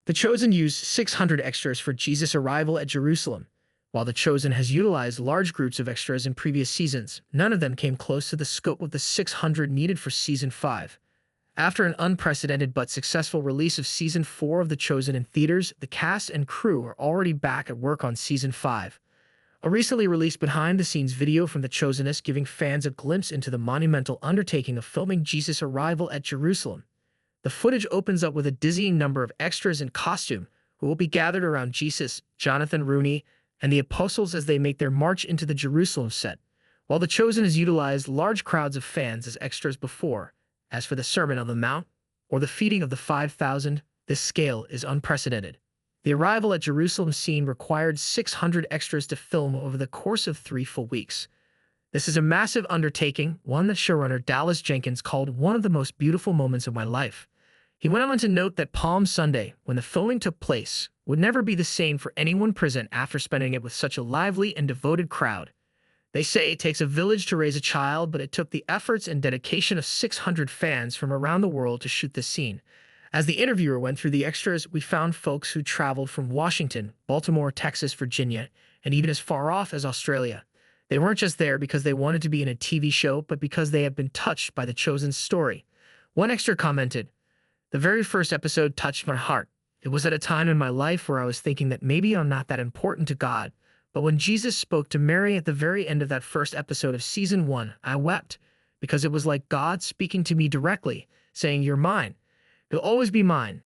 The Chosen used 600 extras for Jesus' arrival at Jerusalem. While The Chosen has utilized large groups of extras in previous seasons, none of them came close to the scope of the 600 needed for Season 5. After an unprecedented but successful release of Season 4 of The Chosen in theaters, the cast and crew are already back at work on Season 5. A recently released behind-the-scenes video from The Chosen is giving fans a glimpse into the monumental undertaking of filming Jesus' arrival at Jerusalem. The footage opens up with a dizzying number of extras in costume who will be gathered around Jesus, Jonathan Rooney, and the apostles as they make their march into the Jerusalem set. While The Chosen has utilized large crowds of fans as extras before, as for the Sermon on the Mount or the feeding of the 5,000, this scale is unprecedented. The arrival at Jerusalem scene required 600 extras to film over the course of 3 full weeks. This is a massive undertaking, one that showrunner Dallas Jenkins called one of the most beautiful moments of my life. He went on to note that Palm Sunday, when the filming took place, would never be the same for anyone present after spending it with such a lively and devoted crowd. They say it takes a village to raise a child, but it took the efforts and dedication of 600 fans from around the world to shoot this scene. As the interviewer went through the extras, we found folks who traveled from Washington, Baltimore, Texas, Virginia, and even as far off as Australia. They weren't just there because they wanted to be in a TV show, but because they have been touched by The Chosen's story. One extra commented, "The very first episode touched my heart. It was at a time in my life where I was thinking that maybe I'm not that important to God. But when Jesus spoke to Mary at the very end of that first episode of Season 1, I wept, because it was like God speaking to me directly, saying, 'You're mine. You'll always be mine.'"